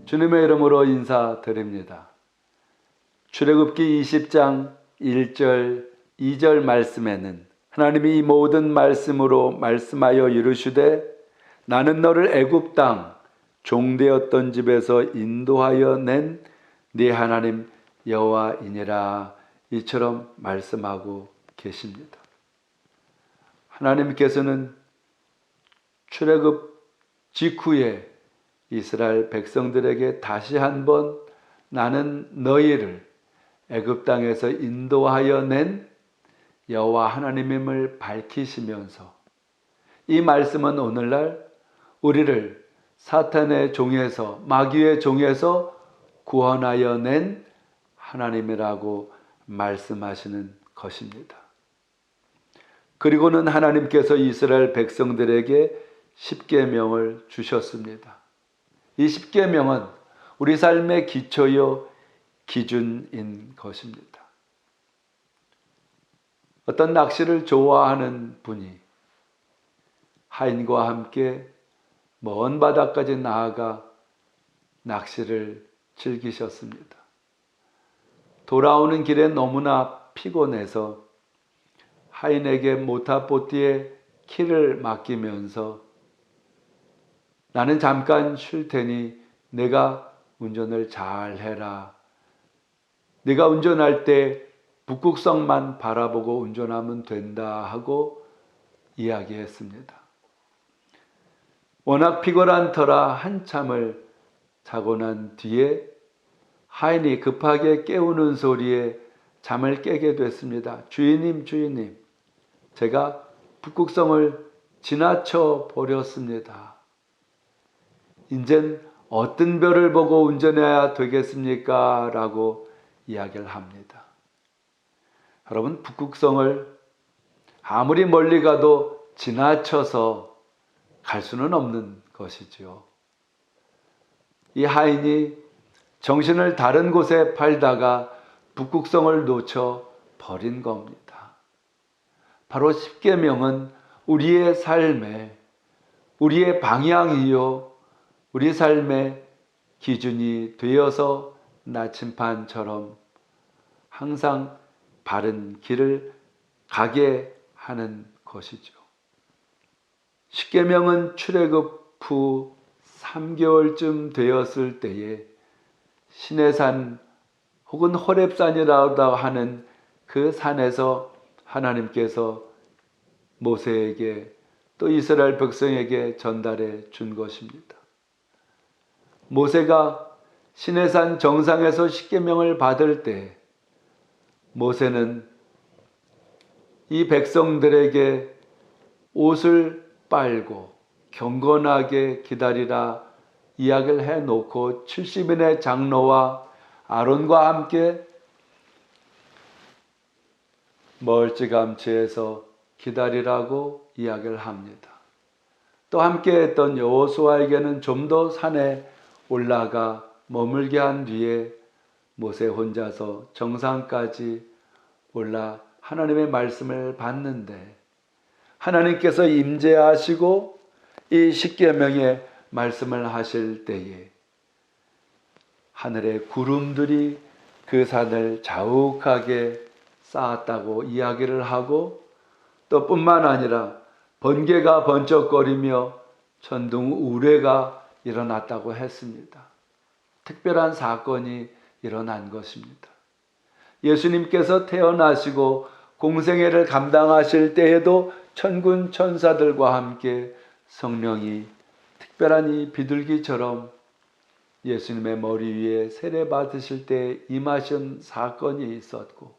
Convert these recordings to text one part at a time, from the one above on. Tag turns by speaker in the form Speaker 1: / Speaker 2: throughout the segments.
Speaker 1: 주님의 이름으로 인사드립니다. 출애굽기 20장 1절 2절 말씀에는 하나님이 이 모든 말씀으로 말씀하여 이르시되 나는 너를 애굽 땅 종되었던 집에서 인도하여 낸 네 하나님 여호와이니라, 이처럼 말씀하고 계십니다. 하나님께서는 출애굽 직후에 이스라엘 백성들에게 다시 한번 나는 너희를 애굽 땅에서 인도하여 낸 여호와 하나님임을 밝히시면서, 이 말씀은 오늘날 우리를 사탄의 종에서, 마귀의 종에서 구원하여 낸 하나님이라고 말씀하시는 것입니다. 그리고는 하나님께서 이스라엘 백성들에게 십계명을 주셨습니다. 이 십계명은 우리 삶의 기초요 기준인 것입니다. 어떤 낚시를 좋아하는 분이 하인과 함께 먼 바다까지 나아가 낚시를 즐기셨습니다. 돌아오는 길에 너무나 피곤해서 하인에게 모타포티에 키를 맡기면서 나는 잠깐 쉴 테니 내가 운전을 잘 해라. 네가 운전할 때 북극성만 바라보고 운전하면 된다 하고 이야기했습니다. 워낙 피곤한 터라 한참을 자고 난 뒤에 하인이 급하게 깨우는 소리에 잠을 깨게 됐습니다. 주인님, 주인님, 제가 북극성을 지나쳐 버렸습니다. 이젠 어떤 별을 보고 운전해야 되겠습니까? 라고 이야기를 합니다. 여러분, 북극성을 아무리 멀리 가도 지나쳐서 갈 수는 없는 것이지요. 이 하인이 정신을 다른 곳에 팔다가 북극성을 놓쳐 버린 겁니다. 바로 십계명은 우리의 삶에, 우리의 방향이요, 우리 삶의 기준이 되어서 나침반처럼 항상 바른 길을 가게 하는 것이죠. 십계명은 출애굽 후 3개월쯤 되었을 때에 시내산 혹은 호렙산이라고 하는 그 산에서 하나님께서 모세에게 또 이스라엘 백성에게 전달해 준 것입니다. 모세가 시내산 정상에서 십계명을 받을 때 모세는 이 백성들에게 옷을 빨고 경건하게 기다리라 이야기를 해놓고 70인의 장로와 아론과 함께 멀찌감치해서 기다리라고 이야기를 합니다. 또 함께 했던 여호수아에게는 좀 더 산에 올라가 머물게 한 뒤에 모세 혼자서 정상까지 올라 하나님의 말씀을 받는데, 하나님께서 임재하시고 이 십계명의 말씀을 하실 때에 하늘의 구름들이 그 산을 자욱하게 쌓았다고 이야기를 하고, 또 뿐만 아니라 번개가 번쩍거리며 천둥 우레가 일어났다고 했습니다. 특별한 사건이 일어난 것입니다. 예수님께서 태어나시고 공생애를 감당하실 때에도 천군 천사들과 함께 성령이 특별한 이 비둘기처럼 예수님의 머리 위에 세례 받으실 때 임하신 사건이 있었고,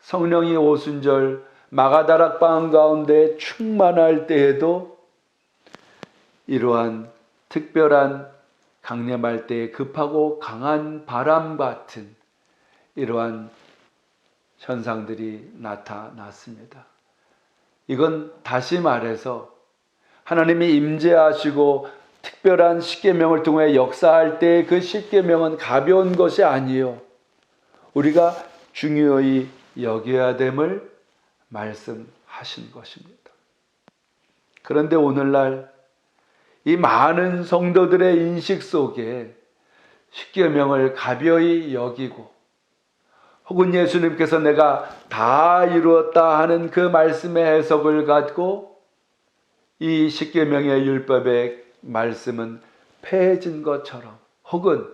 Speaker 1: 성령이 오순절 마가다락방 가운데 충만할 때에도 이러한 특별한 강림할 때에 급하고 강한 바람 같은 이러한 현상들이 나타났습니다. 이건 다시 말해서 하나님이 임재하시고 특별한 십계명을 통해 역사할 때 그 십계명은 가벼운 것이 아니요, 우리가 중요히 여겨야 됨을 말씀하신 것입니다. 그런데 오늘날 이 많은 성도들의 인식 속에 십계명을 가벼이 여기고 혹은 예수님께서 내가 다 이루었다 하는 그 말씀의 해석을 갖고 이 십계명의 율법의 말씀은 폐해진 것처럼 혹은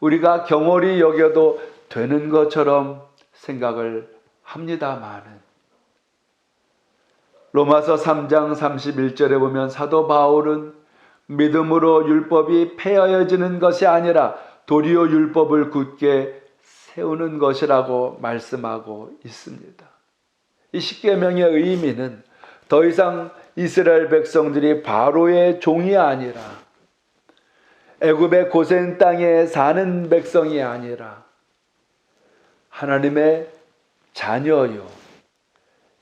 Speaker 1: 우리가 경홀히 여겨도 되는 것처럼 생각을 합니다마는 로마서 3장 31절에 보면 사도 바울은 믿음으로 율법이 폐하여지는 것이 아니라 도리어 율법을 굳게 세우는 것이라고 말씀하고 있습니다. 이 십계명의 의미는 더 이상 이스라엘 백성들이 바로의 종이 아니라 애굽의 고센 땅에 사는 백성이 아니라 하나님의 자녀요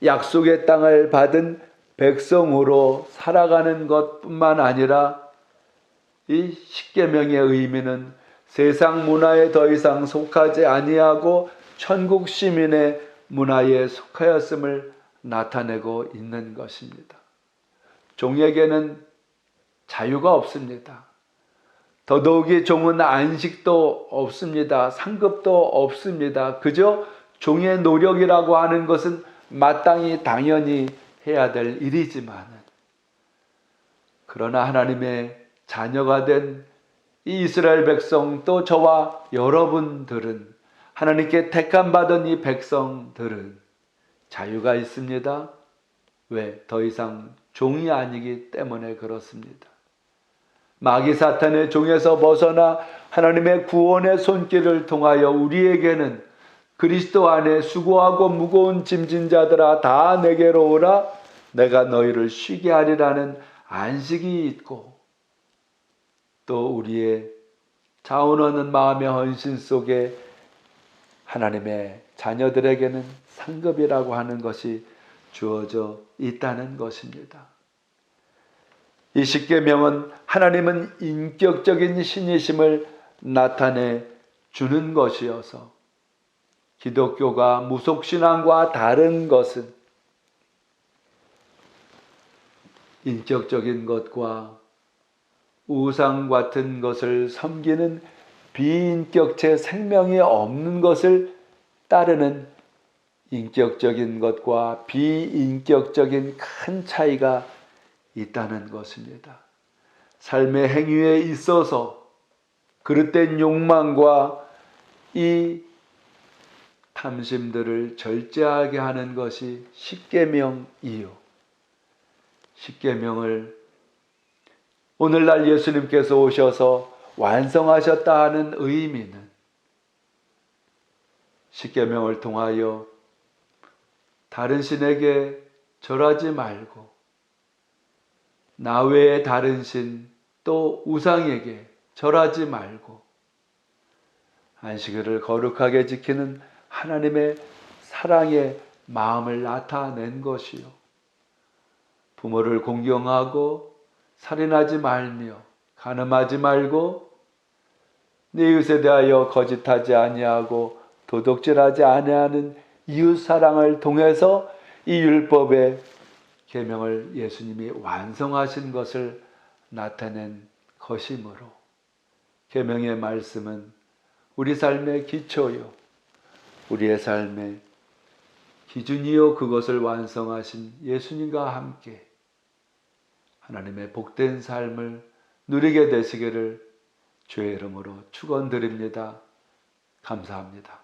Speaker 1: 약속의 땅을 받은 백성으로 살아가는 것뿐만 아니라 이 십계명의 의미는 세상 문화에 더 이상 속하지 아니하고 천국 시민의 문화에 속하였음을 나타내고 있는 것입니다. 종에게는 자유가 없습니다. 더더욱이 종은 안식도 없습니다. 상급도 없습니다. 그저 종의 노력이라고 하는 것은 마땅히 당연히 해야 될 일이지만 그러나 하나님의 자녀가 된 이 이스라엘 백성 또 저와 여러분들은 하나님께 택함받은 이 백성들은 자유가 있습니다. 왜? 더 이상 종이 아니기 때문에 그렇습니다. 마귀 사탄의 종에서 벗어나 하나님의 구원의 손길을 통하여 우리에게는 그리스도 안에 수고하고 무거운 짐진 자들아 다 내게로 오라 내가 너희를 쉬게 하리라는 안식이 있고 또 우리의 자원 없는 마음의 헌신 속에 하나님의 자녀들에게는 상급이라고 하는 것이 주어져 있다는 것입니다. 이 십계명은 하나님은 인격적인 신이심을 나타내 주는 것이어서 기독교가 무속신앙과 다른 것은 인격적인 것과 우상 같은 것을 섬기는 비인격체 생명이 없는 것을 따르는 인격적인 것과 비인격적인 큰 차이가 있다는 것입니다. 삶의 행위에 있어서 그릇된 욕망과 이 탐심들을 절제하게 하는 것이 십계명이요. 십계명을 오늘날 예수님께서 오셔서 완성하셨다 하는 의미는 십계명을 통하여 다른 신에게 절하지 말고 나 외에 다른 신 또 우상에게 절하지 말고 안식일을 거룩하게 지키는 하나님의 사랑의 마음을 나타낸 것이요. 부모를 공경하고 살인하지 말며 간음하지 말고 네 이웃에 대하여 거짓하지 아니하고 도둑질하지 아니하는 이웃 사랑을 통해서 이 율법의 계명을 예수님이 완성하신 것을 나타낸 것이므로 계명의 말씀은 우리 삶의 기초요 우리의 삶의 기준이요 그것을 완성하신 예수님과 함께 하나님의 복된 삶을 누리게 되시기를 주의 이름으로 축원드립니다. 감사합니다.